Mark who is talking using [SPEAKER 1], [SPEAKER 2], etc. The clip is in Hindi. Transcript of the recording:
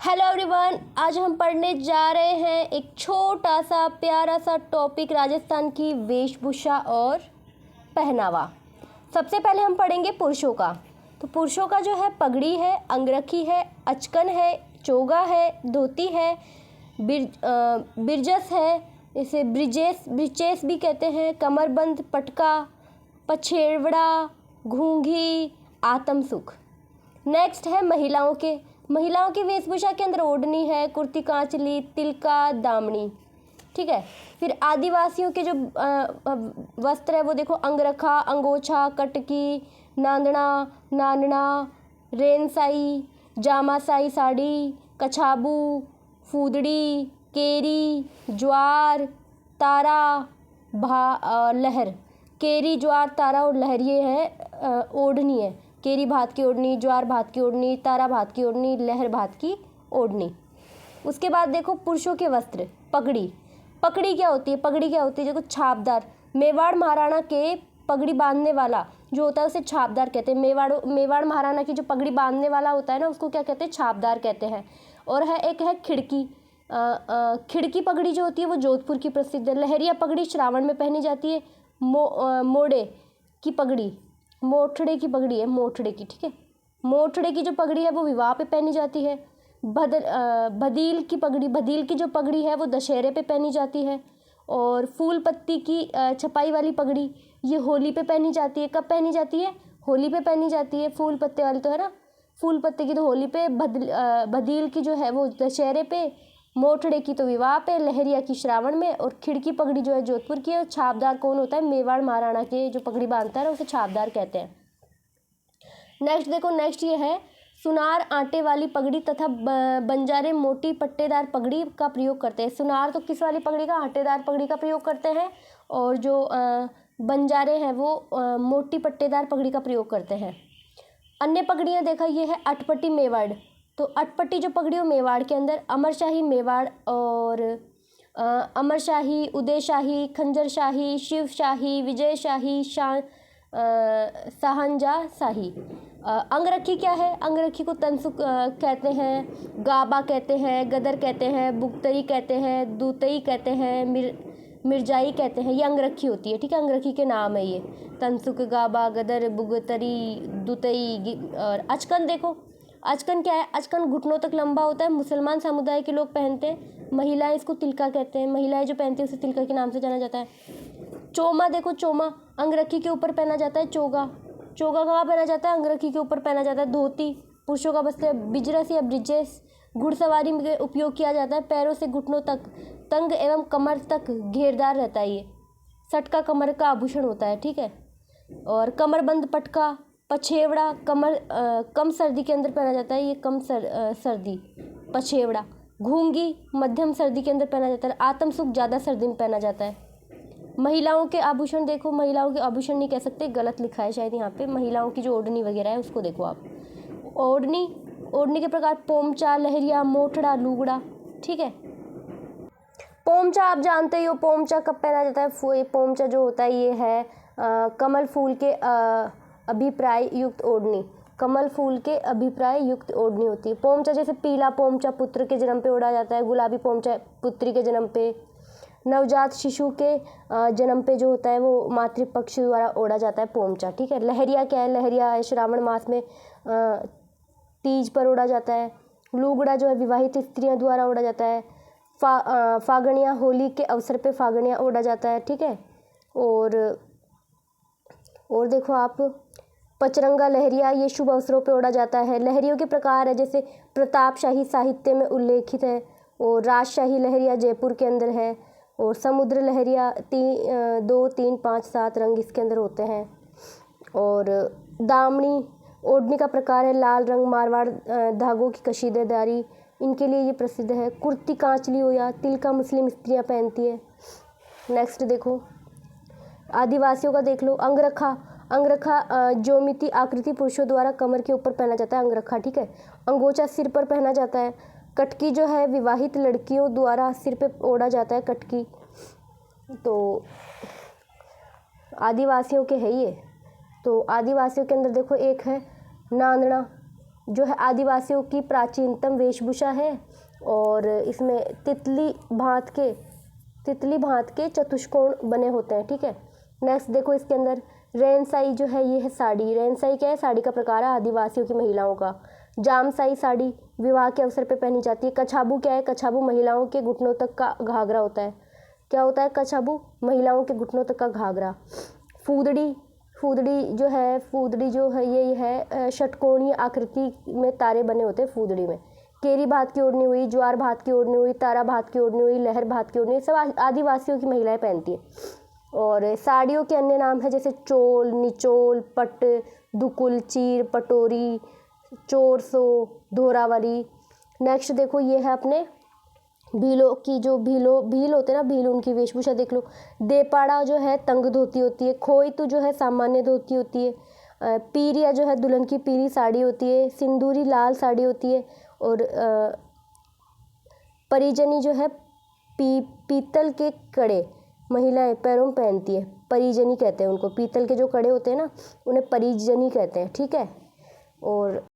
[SPEAKER 1] हेलो एवरीवन, आज हम पढ़ने जा रहे हैं एक छोटा सा प्यारा सा टॉपिक, राजस्थान की वेशभूषा और पहनावा। सबसे पहले हम पढ़ेंगे पुरुषों का। तो पुरुषों का जो है पगड़ी है, अंगरखी है, अचकन है, चोगा है, धोती है, बिरजस है, इसे ब्रिचेस भी कहते हैं, कमरबंद, पटका, पछेवड़ा, घूंघी, आतमसुख। नेक्स्ट है महिलाओं की वेशभूषा के अंदर ओढ़नी है, कुर्ती कांचली, तिलका, दामनी। ठीक है। फिर आदिवासियों के जो वस्त्र है वो देखो, अंगरखा, अंगोछा, कटकी, नांदना, रेनसाई, जामासाई साड़ी, कछाबू, फूदड़ी, केरी, ज्वार, तारा, लहर। केरी, ज्वार, तारा और लहर ये है ओढ़नी है। केरी भात की ओढ़नी, ज्वार भात की ओढ़नी, तारा भात की ओढ़नी, लहर भात की ओढ़नी। उसके बाद देखो पुरुषों के वस्त्र, पगड़ी क्या होती है देखो, छापदार। मेवाड़ महाराणा के पगड़ी बांधने वाला जो होता है उसे छापदार कहते हैं। मेवाड़ महाराणा की जो पगड़ी बांधने वाला होता है ना, उसको क्या कहते हैं? छापदार कहते हैं। और एक है खिड़की पगड़ी जो होती है वो जोधपुर की प्रसिद्ध है। लहरिया पगड़ी श्रावण में पहनी जाती है। मोठड़े की पगड़ी है, मोठड़े की। ठीक है। मोठड़े की जो पगड़ी है वो विवाह पे पहनी जाती है। भदील की जो पगड़ी है वो दशहरे पे पहनी जाती है। और फूल पत्ती की छपाई वाली पगड़ी ये होली पे पहनी जाती है। कब पहनी जाती है? होली पे पहनी जाती है। फूल पत्ते वाली तो है ना, फूल पत्ते की तो होली पे, भदील की जो है वो दशहरे पे, मोठड़े की तो विवाह पे, लहरिया की श्रावण में, और खिड़की पगड़ी जो है जोधपुर की है। छापदार कौन होता है? मेवाड़ महाराणा के जो पगड़ी बांधता है ना उसे छापदार कहते हैं। नेक्स्ट ये है सुनार आटे वाली पगड़ी तथा बंजारे मोटी पट्टेदार पगड़ी का प्रयोग करते हैं। सुनार तो किस वाली पगड़ी का? आटेदार पगड़ी का प्रयोग करते हैं। और जो बंजारे हैं वो मोटी पट्टेदार पगड़ी का प्रयोग करते हैं। अन्य पगड़ियाँ देखा, ये है अटपटी मेवाड़। तो अटपटी जो पगड़ी हो मेवाड़ के अंदर, अमरशाही मेवाड़ और अमरशाही, उदयशाही, खंजरशाही, शिवशाही, विजयशाही, शाहंजा शाही। अंगरखी क्या है? अंगरखी को तनसुक कहते हैं, गाबा कहते हैं, गदर कहते हैं, बुगतई कहते हैं, दूतई कहते हैं, मिर्जाई कहते हैं। ये अंगरखी होती है। ठीक है। अंगरखी के नाम है ये, तनसुक, गाबा, गदर, बुगतरी, दूतई। और अचकन देखो, अचकन क्या है? अचकन घुटनों तक लंबा होता है। मुसलमान समुदाय के लोग पहनते हैं। महिलाएं इसको तिलका कहते हैं। महिलाएं जो पहनती है उसे तिलका के नाम से जाना जाता है। चोमा देखो, चोमा अंगरखी के ऊपर पहना जाता है। चोगा कहाँ पहना जाता है? अंगरखी के ऊपर पहना जाता है। धोती पुरुषों का वस्त्र है। बिजरस या ब्रिजेस घुड़सवारी में उपयोग किया जाता है। पैरों से घुटनों तक तंग एवं कमर तक घेरदार रहता है। ये सटका कमर का आभूषण होता है। ठीक है। और कमरबंद, पटका, पछेवड़ा कम सर्दी के अंदर पहना जाता है। ये कम सर्दी पछेवड़ा। घूंगी मध्यम सर्दी के अंदर पहना जाता है। आतमसुख ज़्यादा सर्दी में पहना जाता है। महिलाओं के आभूषण देखो, महिलाओं के आभूषण नहीं कह सकते, गलत लिखा है शायद यहाँ पे। महिलाओं की जो ओढ़नी वगैरह है उसको देखो आप। ओढ़नी के प्रकार, पोमचा, लहरिया, मोठड़ा, लूगड़ा। ठीक है। पोमचा आप जानते ही हो, पोमचा कब पहना जाता है? पोमचा जो होता है ये है कमल फूल के अभिप्राय युक्त ओढ़नी। कमल फूल के अभिप्राय युक्त ओढ़नी होती है पोमचा। जैसे पीला पोमचा पुत्र के जन्म पे ओढ़ा जाता है। गुलाबी पोमचा पुत्री के जन्म पे। नवजात शिशु के जन्म पे जो होता है वो मातृपक्ष द्वारा ओढ़ा जाता है पोमचा। ठीक है। लहरिया क्या है? लहरिया श्रावण मास में तीज पर ओढ़ा जाता है। लूगड़ा जो है विवाहित स्त्रियां द्वारा ओढ़ा जाता है। फागणिया होली के अवसर पे फागणिया ओढ़ा जाता है। ठीक है। और देखो आप, पचरंगा लहरिया ये शुभ अवसरों पे ओढ़ा जाता है। लहरियों के प्रकार है जैसे प्रतापशाही साहित्य में उल्लेखित है। और राजशाही लहरिया जयपुर के अंदर है। और समुद्र लहरिया 2, 3, 5, 7 रंग इसके अंदर होते हैं। और दामनी ओढ़नी का प्रकार है। लाल रंग मारवाड़ धागों की कशीदेदारी इनके लिए ये प्रसिद्ध है। कुर्ती कांचली हो या तिलका मुस्लिम स्त्रियां पहनती है। नेक्स्ट देखो, आदिवासियों का देख लो। अंगरखा ज्योमिति आकृति पुरुषों द्वारा कमर के ऊपर पहना जाता है। अंगरखा। ठीक है। अंगोछा सिर पर पहना जाता है। कटकी जो है विवाहित लड़कियों द्वारा सिर पे ओढ़ा जाता है। कटकी तो आदिवासियों के है ये। तो आदिवासियों के अंदर देखो, एक है नांदना। जो है आदिवासियों की प्राचीनतम वेशभूषा है और इसमें तितली भांत के चतुष्कोण बने होते हैं। ठीक है, नेक्स्ट देखो इसके अंदर रेनसाई जो है ये है साड़ी। रेनसाई क्या है? साड़ी का प्रकार है आदिवासियों की महिलाओं का। जामसाई साड़ी विवाह के अवसर पे पहनी जाती है। कछाबू क्या है? कछाबू महिलाओं के घुटनों तक का घाघरा होता है। क्या होता है कछाबू? महिलाओं के घुटनों तक का घाघरा। फूदड़ी फूदड़ी जो है ये है षटकोणीय आकृति में तारे बने होते हैं फूदड़ी में। केरी भात की ओढ़नी हुई, ज्वार भात की ओढ़नी हुई, तारा भात की ओढ़नी हुई, लहर भात की ओढ़नी हुई, सब आदिवासियों की महिलाएं पहनती हैं। और साड़ियों के अन्य नाम है जैसे चोल, निचोल, पट, दुकुल, चीर, पटोरी, चोरसो, धोरावरी। नेक्स्ट देखो ये है अपने भीलों की, जो भील होते हैं ना, भील उनकी वेशभूषा देख लो। देपाड़ा जो है तंग धोती होती है। खोइतु जो है सामान्य धोती होती है। पीरिया जो है दुल्हन की पीली साड़ी होती है। सिंदूरी लाल साड़ी होती है। और परिजनी जो है पीतल के कड़े महिलाएं पैरों में पहनती है। परिजनी कहते हैं उनको, पीतल के जो कड़े होते हैं ना उन्हें परिजनी कहते हैं। ठीक है, और